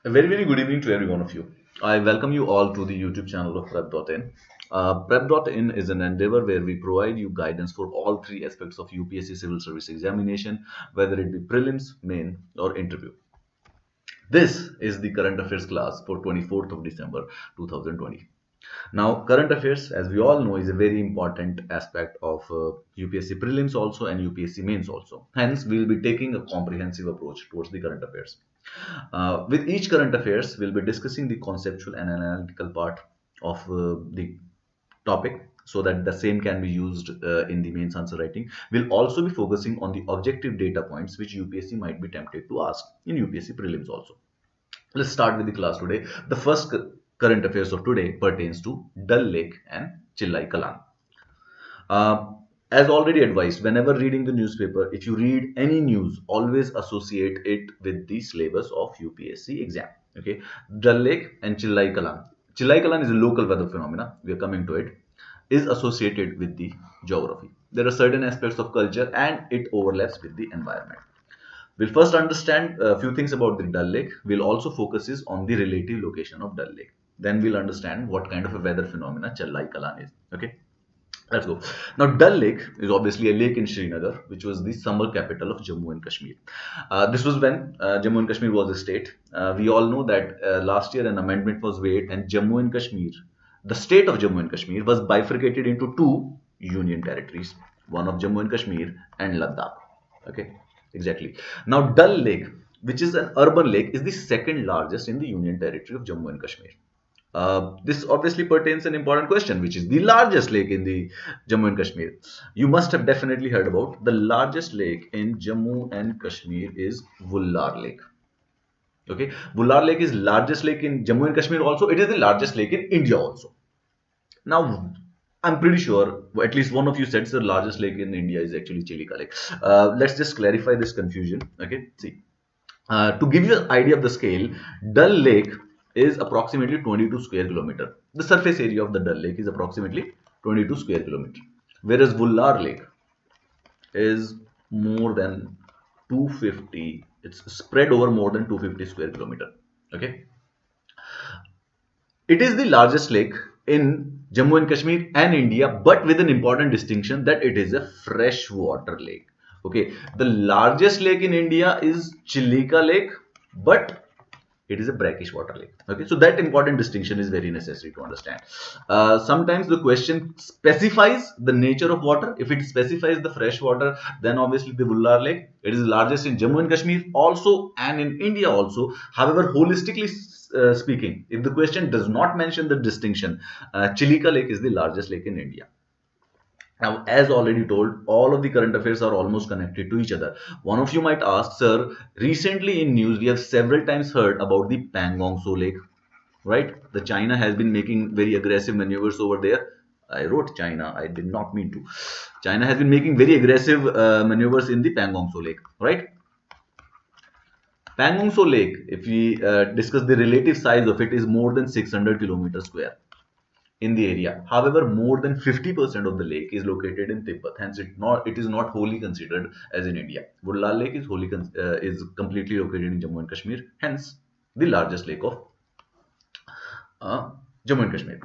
A very good evening to every one of you. I welcome you all to the YouTube channel of Prep.in. Prep.in is an endeavor where we provide you guidance for all three aspects of UPSC Civil Service examination, whether it be prelims, main, or interview. This is the current affairs class for 24th of December 2020. Now, current affairs, as we all know, is a very important aspect of UPSC prelims also and UPSC mains also. Hence, we will be taking a comprehensive approach towards the current affairs. With each current affairs, we'll be discussing the conceptual and analytical part of the topic so that the same can be used in the mains answer writing. We'll also be focusing on the objective data points which UPSC might be tempted to ask in UPSC prelims also. Let's start with the class today. The first current affairs of today pertains to Dal Lake and Chillai Kalan. Uh, as already advised, whenever reading the newspaper, if you read any news, always associate it with the syllabus of UPSC exam. Okay, Dal Lake and Chillai Kalan. Chillai Kalan is a local weather phenomena. We are coming to it. Is associated with the geography. There are certain aspects of culture and it overlaps with the environment. We'll first understand a few things about the Dal Lake. We'll also focus on the relative location of Dal Lake. Then we'll understand what kind of a weather phenomena Challai Kalan is. Okay. Let's go. Now, Dal Lake is obviously a lake in Srinagar, which was the summer capital of Jammu and Kashmir. This was when Jammu and Kashmir was a state. We all know that last year an amendment was made, and Jammu and Kashmir, the state of Jammu and Kashmir, was bifurcated into two union territories, one of Jammu and Kashmir and Ladakh. Okay, exactly. Now, Dal Lake, which is an urban lake, is the second largest in the union territory of Jammu and Kashmir. This obviously pertains an important question, which is the largest lake in the Jammu and Kashmir. You must have definitely heard about the largest lake in Jammu and Kashmir is Vullar Lake. Okay, Vullar Lake is largest lake in Jammu and Kashmir also. It is the largest lake in India also. Now, I'm pretty sure at least one of you said the largest lake in India is actually Chilika Lake. Let's just clarify this confusion. Okay, see. To give you an idea of the scale, Dal Lake is approximately 22 square kilometer. The surface area of the Dal Lake is approximately 22 square kilometer, whereas Vullar Lake is more than 250. It's spread over more than 250 square kilometer. Okay, it is the largest lake in Jammu and Kashmir and India, but with an important distinction that it is a freshwater lake. Okay, the largest lake in India is Chilika Lake, but it is a brackish water lake. Okay, so that important distinction is very necessary to understand. Sometimes the question specifies the nature of water. If it specifies the fresh water, then obviously the Vullar Lake, it is largest in Jammu and Kashmir also and in India also. However, holistically speaking, if the question does not mention the distinction, Chilika Lake is the largest lake in India. Now, as already told, all of the current affairs are almost connected to each other. One of you might ask, sir, recently in news, we have several times heard about the Pangong Tso Lake, right? The China has been making very aggressive maneuvers over there. I wrote China, I did not mean to. China has been making very aggressive maneuvers in the Pangong Tso Lake, right? Pangong Tso Lake, if we discuss the relative size of it, is more than 600 kilometers square in the area. However, more than 50% of the lake is located in Tibet. Hence, it is not wholly considered as in India. Vullar Lake is completely located in Jammu and Kashmir. Hence, the largest lake of Jammu and Kashmir.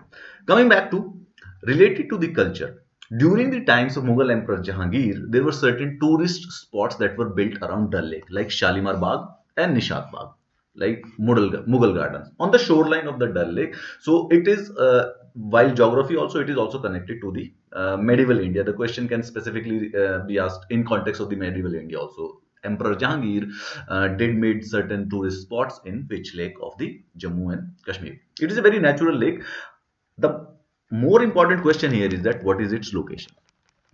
Coming back to related to the culture. During the times of Mughal Emperor Jahangir, there were certain tourist spots that were built around Dal Lake, like Shalimar Bagh and Nishat Bagh, like Mughal Gardens, on the shoreline of the Dal Lake. So it is, while geography also, it is also connected to the medieval India. The question can specifically be asked in context of the medieval India also. Emperor Jahangir did made certain tourist spots in which lake of the Jammu and Kashmir. It is a very natural lake. The more important question here is that what is its location?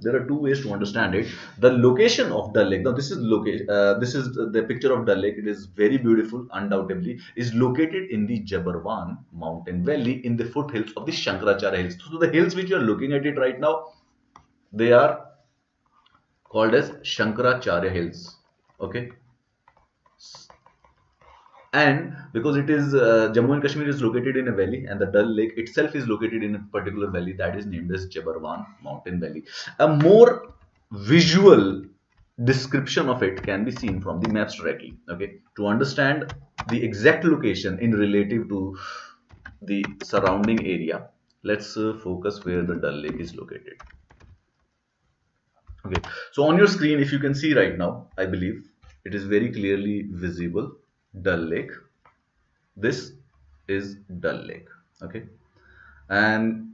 There are two ways to understand it. The location of Dal Lake. Now this is location. This is the picture of Dal Lake. It is very beautiful, undoubtedly. Is located in the Jabarwan mountain valley in the foothills of the Shankaracharya hills. So the hills which you are looking at it right now, they are called as Shankaracharya hills. Okay, and because it is Jammu and Kashmir is located in a valley, and the Dal Lake itself is located in a particular valley that is named as Jabarwan Mountain Valley. A more visual description of it can be seen from the maps directly. Okay, to understand the exact location in relative to the surrounding area. Let's focus where the Dal Lake is located. Okay, so on your screen, if you can see right now, I believe it is very clearly visible. Dal Lake. This is Dal Lake. Okay, and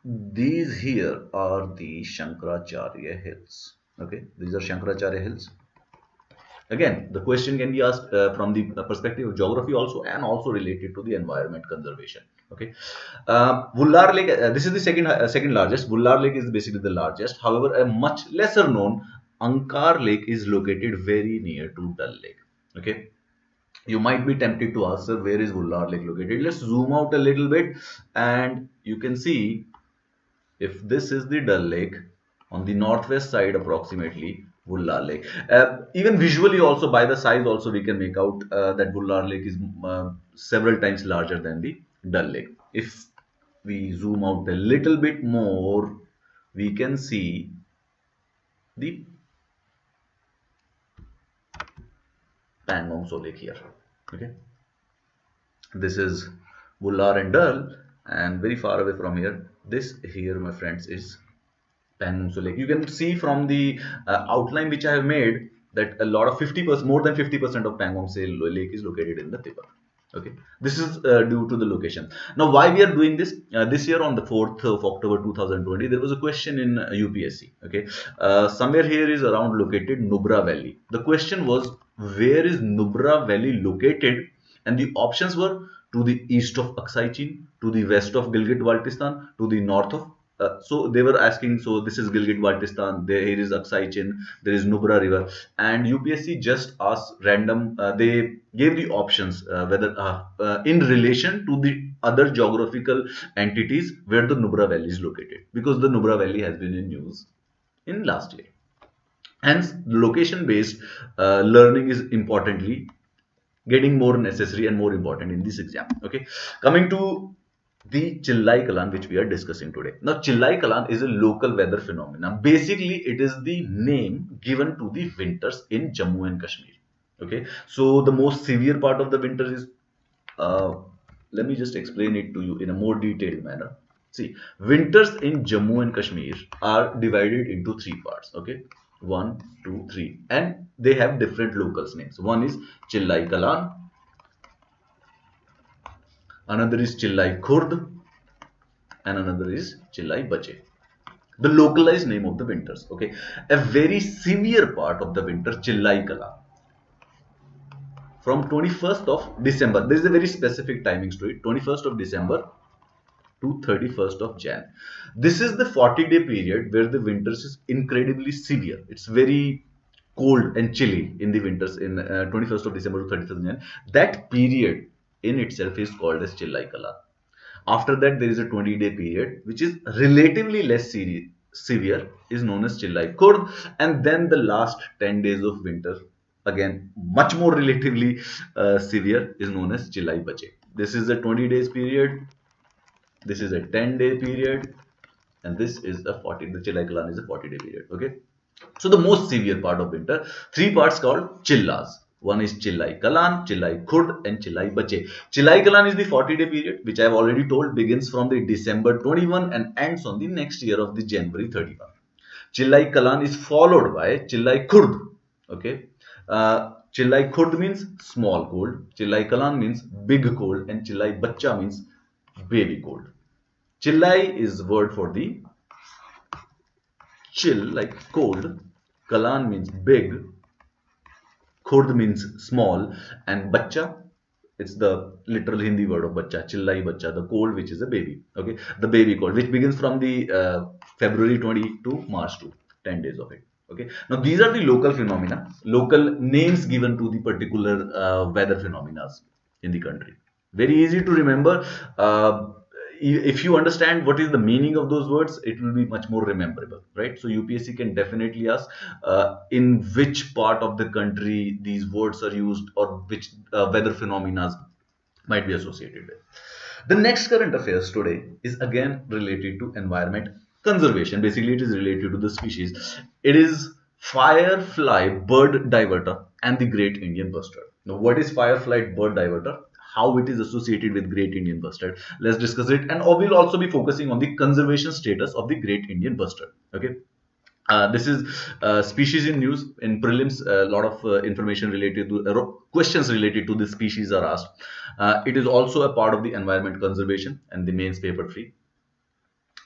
these here are the Shankaracharya Hills. Okay, these are Shankaracharya Hills. Again, the question can be asked from the perspective of geography also, and also related to the environment conservation. Okay, Vullar Lake. This is the second largest. Vullar Lake is basically the largest. However, a much lesser known Ankar Lake is located very near to Dal Lake. Okay, you might be tempted to ask, sir, where is Vullar Lake located? Let's zoom out a little bit, and you can see if this is the Dal Lake on the northwest side, approximately Vullar Lake. Even visually, also by the size, also we can make out that Vullar Lake is several times larger than the Dal Lake. If we zoom out a little bit more, we can see the Pangong Lake here. Okay, this is Vullar and Dal, and very far away from here, this here, my friends, is Pangong Lake. You can see from the outline which I have made that a lot of 50%, more than 50% of Pangong Lake is located in the Tibet. Okay, this is due to the location. Now, why we are doing this? This year on the 4th of October 2020, there was a question in UPSC. Okay, somewhere here is around located Nubra Valley. The question was, where is Nubra Valley located? And the options were to the east of Aksai Chin, to the west of Gilgit-Baltistan, to the north of so they were asking, so this is Gilgit-Baltistan, there here is Aksai Chin, there is Nubra River, and UPSC just asked random, they gave the options whether in relation to the other geographical entities where the Nubra Valley is located, because the Nubra Valley has been in news in last year. Hence, location based learning is importantly getting more necessary and more important in this exam. Okay, coming to the Challai Kalan, which we are discussing today. Now, Challai Kalan is a local weather phenomenon. Basically, it is the name given to the winters in Jammu and Kashmir. Okay, so the most severe part of the winter is, uh, let me just explain it to you in a more detailed manner. See, winters in Jammu and Kashmir are divided into three parts. Okay, one, two, three, and they have different locals names. One is Challai Kalan, another is Challai Khurd, and another is Challai Bache. The localized name of the winters. Okay, a very severe part of the winter, Challai Kalan, from 21st of December. There is a very specific timings to it. 21st of December to 31st of Jan. This is the 40-day period where the winters is incredibly severe. It's very cold and chilly in the winters in 21st of December to 31st of Jan. That period in itself is called as Challai Kalan. After that, there is a 20-day period which is relatively less severe, is known as Challai Kurd, and then the last 10 days of winter, again much more relatively severe, is known as Challai Bache. This is a 20 days period, this is a 10-day period, and this is a 40. The Challai Kalan is a 40-day period. Okay, so the most severe part of winter, three parts called chillas. One is Challai Kalan, Challai Khurd, and Challai Bache. Challai Kalan is the 40-day period, which I have already told begins from the December 21 and ends on the next year of the January 31. Challai Kalan is followed by Challai Khurd. Okay, Challai Khurd means small cold, Challai Kalan means big cold, and Challai Bacha means baby cold. Challai is word for the chill, like cold. Kalan means big, Khurd means small, and Bacha, it's the literal Hindi word of Bacha, Chillai Bacha, the cold which is a baby. Okay, the baby cold, which begins from the February 20 to March 2, 10 days of it. Okay, now these are the local phenomena, local names given to the particular weather phenomena in the country. Very easy to remember. If you understand what is the meaning of those words, it will be much more rememberable, right? So UPSC can definitely ask in which part of the country these words are used, or which weather phenomena might be associated with. The next current affairs today is again related to environment conservation. Basically, it is related to the species. It is Firefly bird diverter and the great Indian bustard. Now, what is Firefly bird diverter? How it is associated with Great Indian Bustard? Let's discuss it, and we'll also be focusing on the conservation status of the Great Indian Bustard. Okay. This is species in news. In prelims, a lot of information related to questions related to this species are asked. It is also a part of the environment conservation and the mains paper 3.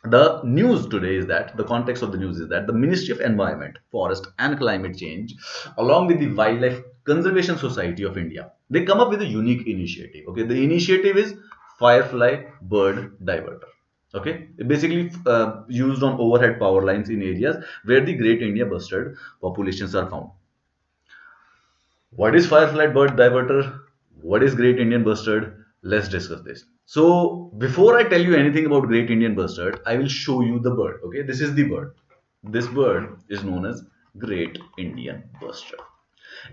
The news today is that the context of the news is that the Ministry of Environment, Forest and Climate Change, along with the Wildlife Conservation Society of India, they come up with a unique initiative. Okay, the initiative is Firefly Bird Diverter. Okay, it basically used on overhead power lines in areas where the Great India bustard populations are found. What is Firefly bird diverter? What is Great Indian bustard? Let's discuss this. So before I tell you anything about Great Indian bustard, I will show you the bird. Okay, this is the bird. This bird is known as Great Indian bustard.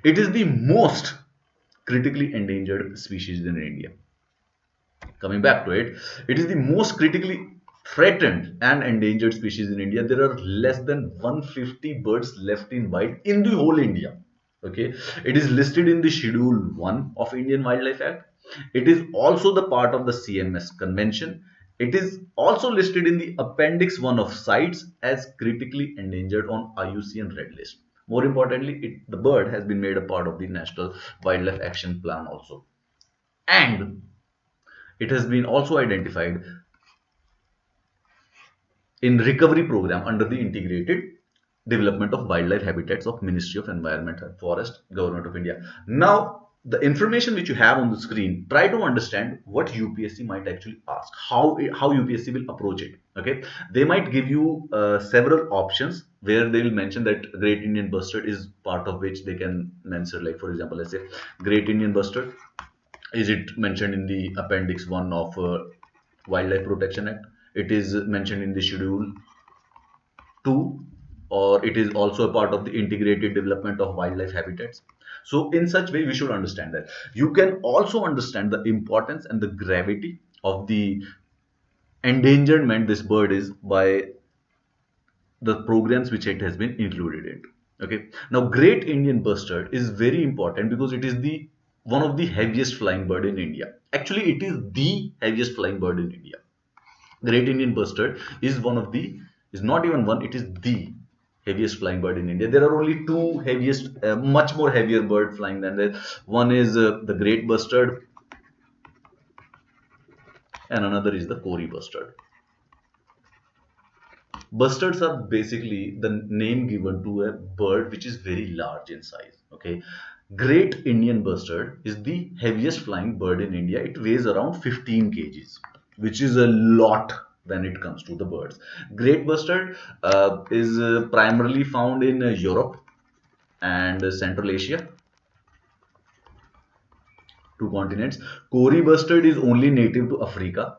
It is the most critically endangered species in India. Coming back to it, it is the most critically threatened and endangered species in India. There are less than 150 birds left in wild in the whole India. Okay, it is listed in the Schedule 1 of Indian Wildlife Act. It is also the part of the CMS convention. It is also listed in the Appendix 1 of CITES as critically endangered on IUCN Red List. More importantly, the bird has been made a part of the National Wildlife Action Plan also. And it has been also identified in recovery program under the integrated development of wildlife habitats of Ministry of Environment and Forest, Government of India. Now, the information which you have on the screen, try to understand what UPSC might actually ask, how UPSC will approach it. Okay, they might give you several options where they will mention that Great Indian bustard is part of which they can mention, like for example, let's say Great Indian bustard. Is it mentioned in the Appendix 1 of Wildlife Protection Act? It is mentioned in the Schedule 2, or it is also a part of the integrated development of wildlife habitats. So in such way, we should understand that. You can also understand the importance and the gravity of the endangerment this bird is by the programs which it has been included in. Okay. Now, Great Indian bustard is very important because it is the one of the heaviest flying bird in India. Actually, it is the heaviest flying bird in India. Great Indian bustard is one of the, is not even one, it is the heaviest flying bird in India. There are only two heaviest, much more heavier bird flying than that. One is the great bustard, and another is the Kori bustard. Bustards are basically the name given to a bird which is very large in size. Okay, Great Indian bustard is the heaviest flying bird in India. It weighs around 15 kgs, which is a lot when it comes to the birds. Great bustard is primarily found in Europe and Central Asia, two continents. Kori bustard is only native to Africa.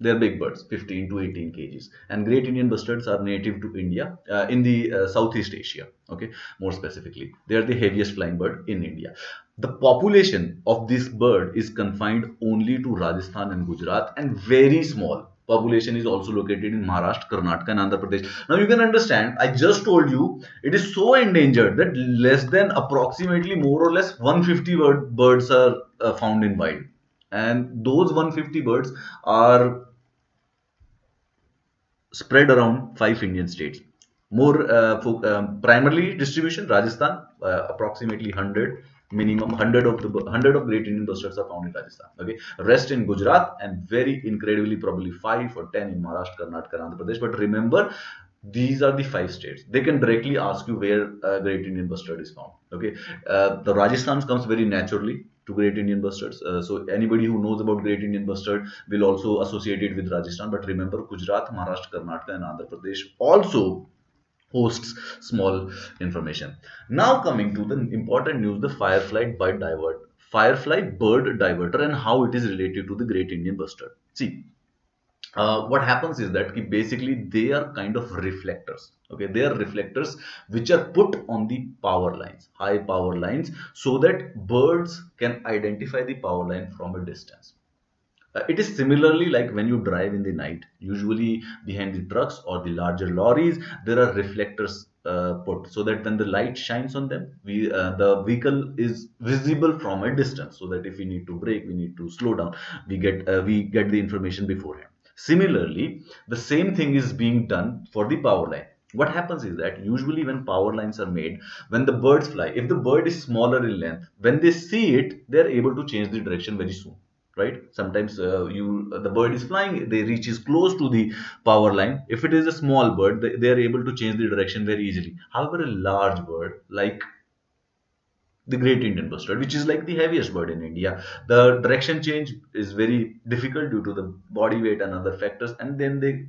They're big birds, 15 to 18 kgs. And Great Indian bustards are native to India, in the Southeast Asia. Okay, more specifically, they are the heaviest flying bird in India. The population of this bird is confined only to Rajasthan and Gujarat, and very small population is also located in Maharashtra, Karnataka, and Andhra Pradesh. Now you can understand, I just told you it is so endangered that less than approximately more or less 150 birds are found in wild, and those 150 birds are spread around 5 Indian states. More primarily distribution, Rajasthan, approximately 100, minimum 100 of the 100 of Great Indian bustards are found in Rajasthan. Okay, rest in Gujarat, and very incredibly probably 5 or 10 in Maharashtra, Karnataka, and Andhra Pradesh. But remember, these are the 5 states. They can directly ask you where Great Indian bustard is found. Okay, the Rajasthan comes very naturally to Great Indian bustards. So anybody who knows about Great Indian bustard will also associate it with Rajasthan. But remember, Gujarat, Maharashtra, Karnataka, and Andhra Pradesh also hosts small information. Now coming to the important news, the Firefly bird diverter, and how it is related to the Great Indian bustard. See, what happens is that basically they are kind of reflectors. Okay, they are reflectors which are put on the power lines, high power lines, so that birds can identify the power line from a distance. It is similarly like when you drive in the night, usually behind the trucks or the larger lorries, there are reflectors put, so that when the light shines on them, the vehicle is visible from a distance, so that if we need to brake, we need to slow down, we get the information beforehand. Similarly, the same thing is being done for the power line. What happens is that usually when power lines are made, when the birds fly, if the bird is smaller in length, when they see it, they are able to change the direction very soon, right? Sometimes the bird is flying, they reaches close to the power line. If it is a small bird, they are able to change the direction very easily. However, a large bird like the great Indian bustard, which is like the heaviest bird in India, the direction change is very difficult due to the body weight and other factors, and then they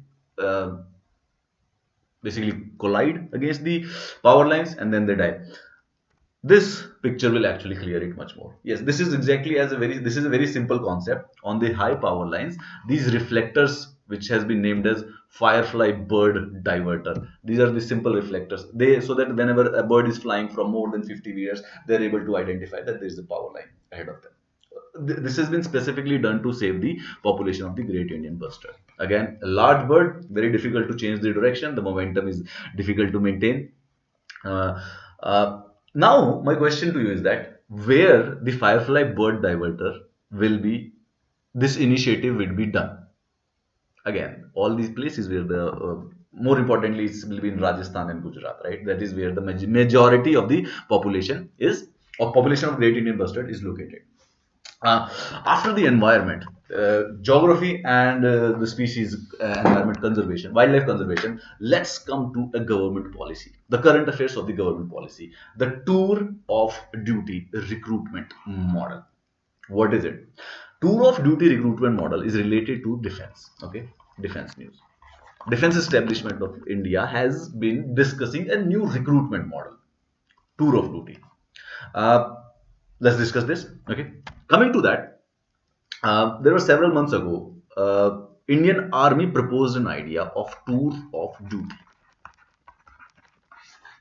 basically collide against the power lines and then they die. This picture will actually clear it much more. Yes, this is exactly as a very, this is a very simple concept. On the high power lines, these reflectors, which has been named as Firefly bird diverter, these are the simple reflectors. They, so that whenever a bird is flying from more than 50 meters, they're able to identify that there is a power line ahead of them. This has been specifically done to save the population of the great Indian bustard. Again, a large bird, very difficult to change the direction. The momentum is difficult to maintain. Uh, uh, Now, my question to you is that where the Firefly bird diverter will be, this initiative will be done. Again, all these places where the more importantly, it will be in Rajasthan and Gujarat, right? That is where the majority of the population is, or population of great Indian bustard is located. Uh, After the environment, geography and the species environment conservation, wildlife conservation, let's come to a government policy, the current affairs of the government policy, the tour of duty recruitment model. What is it? Tour of duty recruitment model is related to defense. Okay, defense news. Defense establishment of India has been discussing a new recruitment model, tour of duty. Uh, let's discuss this. Okay, coming to that, there were several months ago, Indian Army proposed an idea of tour of duty,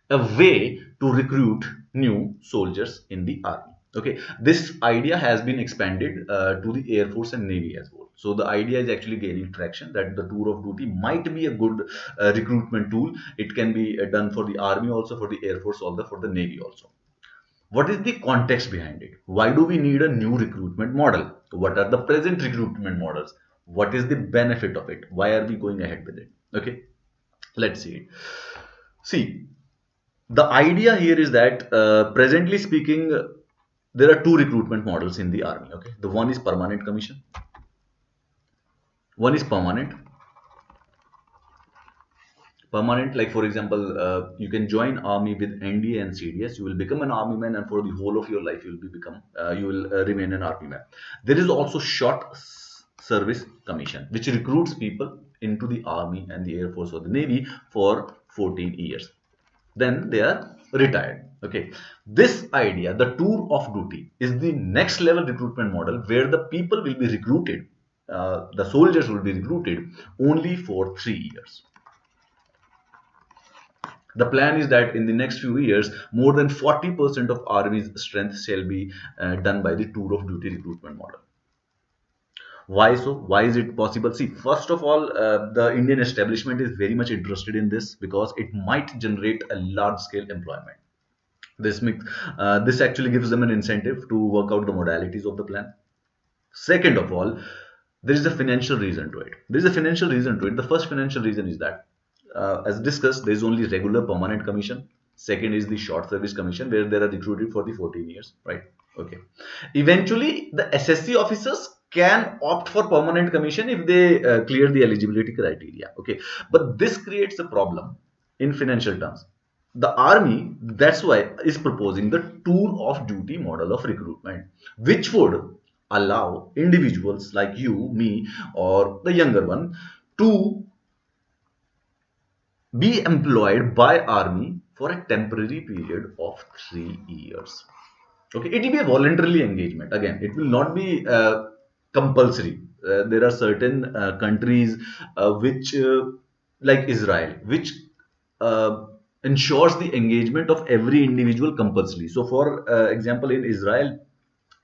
a way to recruit new soldiers in the army. Okay, this idea has been expanded to the Air Force and Navy as well. So the idea is actually gaining traction that the tour of duty might be a good recruitment tool. It can be done for the army also, for the Air Force also, for the Navy also. What is the context behind it? Why do we need a new recruitment model? What are the present recruitment models? What is the benefit of it? Why are we going ahead with it? Okay, let's see it. See, the idea here is that presently speaking, there are two recruitment models in the army. Okay, the one is permanent commission, one is permanent. Like for example, you can join army with NDA and CDS, you will become an army man, and for the whole of your life you will remain an army man. There is also short service commission, which recruits people into the army and the Air Force or the Navy for 14 years, then they are retired. Okay, this idea, the tour of duty, is the next level recruitment model where the people will be recruited, the soldiers will be recruited only for 3 years. The plan is that in the next few years, more than 40% of Army's strength shall be done by the tour of duty recruitment model. Why so? Why is it possible? See, first of all, the Indian establishment is very much interested in this because it might generate a large scale employment. This actually gives them an incentive to work out the modalities of the plan. Second of all, there is a financial reason to it. There is a financial reason to it. The first financial reason is that, as discussed, there is only regular permanent commission. Second is the short service commission where they are recruited for the 14 years, right? Okay. Eventually, the SSC officers can opt for permanent commission if they clear the eligibility criteria. Okay. But this creates a problem in financial terms. The army, that's why, is proposing the tour of duty model of recruitment, which would allow individuals like you, me, or the younger one to be employed by army for a temporary period of 3 years. Okay, it will be a voluntarily engagement. Again, it will not be compulsory. There are certain countries which, like Israel, which ensures the engagement of every individual compulsory. So, for example, in Israel,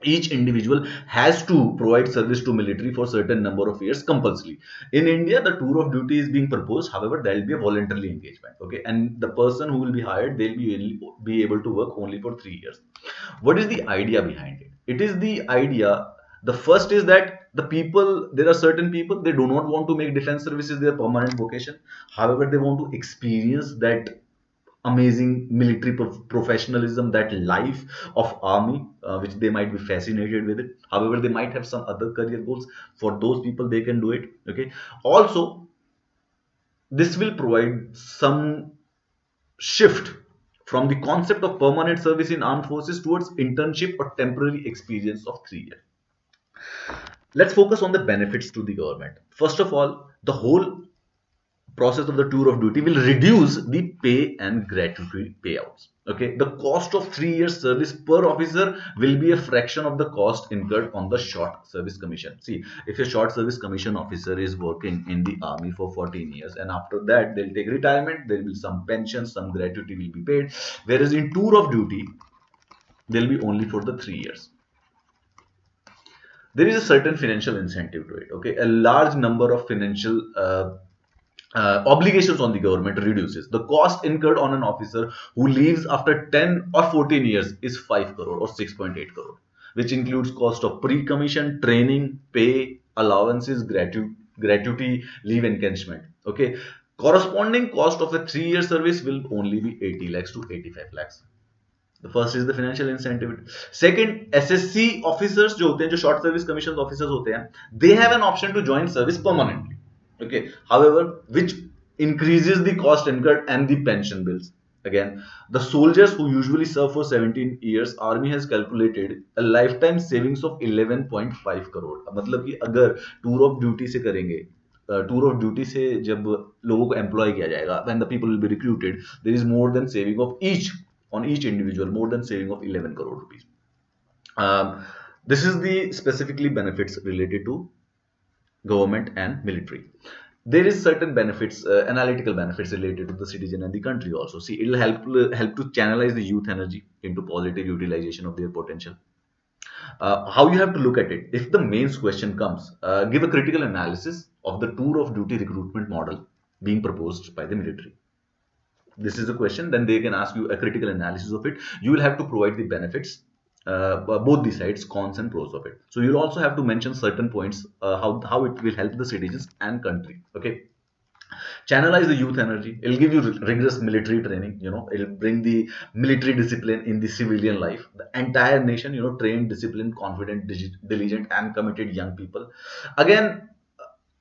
Each individual has to provide service to military for certain number of years compulsory. In India, the tour of duty is being proposed. However, there will be a voluntary engagement. Okay, and the person who will be hired, they'll be able to work only for 3 years. What is the idea behind it? It is the idea. The first is that the people, there are certain people, they do not want to make defense services their permanent vocation. However, they want to experience that amazing military professionalism, that life of army, which they might be fascinated with it. However, they might have some other career goals. For those people, they can do it. Okay. Also, this will provide some shift from the concept of permanent service in armed forces towards internship or temporary experience of 3 years. Let's focus on the benefits to the government. First of all, the whole process of the tour of duty will reduce the pay and gratuity payouts. Okay, the cost of 3 years service per officer will be a fraction of the cost incurred on the short service commission. See, if a short service commission officer is working in the army for 14 years and after that they'll take retirement, there will be some pension, some gratuity will be paid. Whereas in tour of duty, they'll be only for the 3 years. There is a certain financial incentive to it. Okay, a large number of financial obligations on the government reduces. The cost incurred on an officer who leaves after 10 or 14 years is 5 crore or 6.8 crore, which includes cost of pre-commission, training, pay, allowances, gratuity, leave encashment. Okay. Corresponding cost of a 3 year service will only be 80 lakhs to 85 lakhs. The first is the financial incentive. Second, SSC officers जो होते हैं, जो short service commissions officers होते हैं, they have an option to join service permanently. Okay. However, which increases the cost incurred and the pension bills. Again, the soldiers who usually serve for 17 years, army has calculated a lifetime savings of 11.5 crore. मतलब कि अगर tour of duty से करेंगे, tour of duty से जब लोगों को employ किया जाएगा, when the people will be recruited, there is more than saving of each on each individual, more than saving of 11 crore rupees. This is the specifically benefits related to government and military. There is certain benefits, analytical benefits related to the citizen and the country also. See, it will help to channelize the youth energy into positive utilization of their potential. How you have to look at it? If the mains question comes, give a critical analysis of the tour of duty recruitment model being proposed by the military. This is a question, then they can ask you a critical analysis of it. You will have to provide the benefits, both the sides, cons and pros of it. So you'll also have to mention certain points, how it will help the citizens and country. Okay. Channelize the youth energy. It'll give you rigorous military training. It'll bring the military discipline in the civilian life. The entire nation, trained, disciplined, confident, diligent, and committed young people. Again,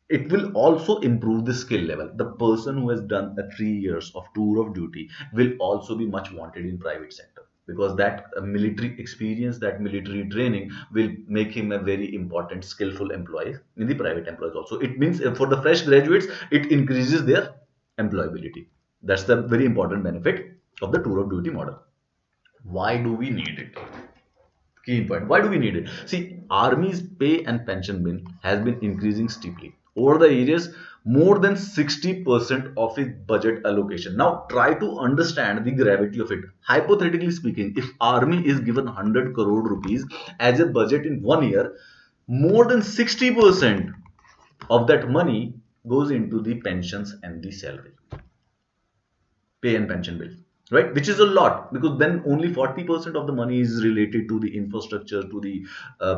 it will also improve the skill level. The person who has done a 3 years of tour of duty will also be much wanted in private sector, because that military experience, that military training will make him a very important skillful employee in the private employees also. It means for the fresh graduates, it increases their employability. That's the very important benefit of the tour of duty model. Why do we need it? Key point. Why do we need it? See, Army's pay and pension bill has been increasing steeply. Over the years, more than 60% of its budget allocation. Now, try to understand the gravity of it. Hypothetically speaking, if Army is given 100 crore rupees as a budget in 1 year, more than 60% of that money goes into the pensions and the salary, pay and pension bill, right? Which is a lot, because then only 40% of the money is related to the infrastructure, to the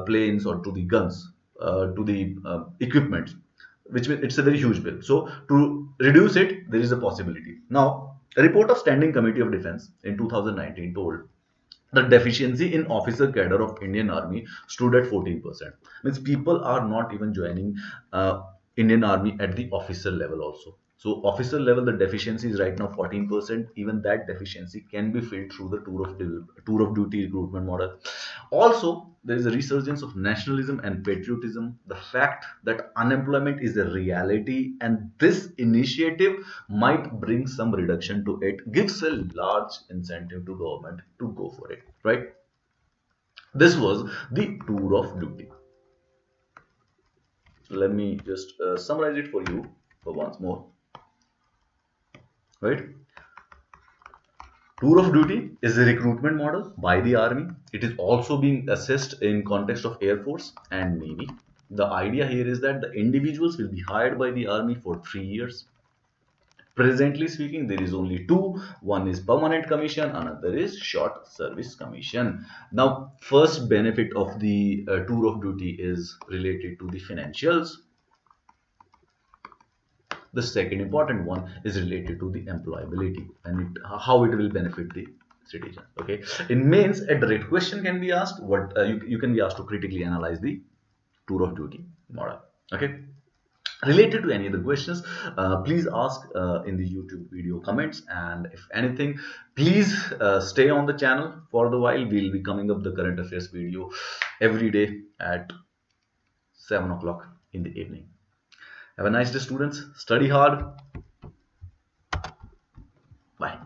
planes or to the guns, to the equipment, which it's a very huge bill. So to reduce it, there is a possibility. Now, a report of Standing Committee of Defense in 2019 told the deficiency in officer cadre of Indian Army stood at 14%. Means people are not even joining Indian Army at the officer level also. So officer level, the deficiency is right now 14%. Even that deficiency can be filled through the tour of duty recruitment model. Also, there is a resurgence of nationalism and patriotism. The fact that unemployment is a reality and this initiative might bring some reduction to it gives a large incentive to government to go for it, right? This was the tour of duty. Let me just summarize it for you for once more, right? Tour of duty is a recruitment model by the army. It is also being assessed in context of Air Force and Navy. The idea here is that the individuals will be hired by the army for 3 years. Presently speaking, there is only two. One is permanent commission, another is short service commission. Now, first benefit of the tour of duty is related to the financials. The second important one is related to the employability and how it will benefit the citizen. Okay, in mains, a direct question can be asked. What you can be asked to critically analyze the tour of duty model. Okay, related to any other questions, please ask in the YouTube video comments, and if anything, please stay on the channel for the while. We'll be coming up the current affairs video every day at 7 o'clock in the evening. Have a nice day, students. Study hard. Bye.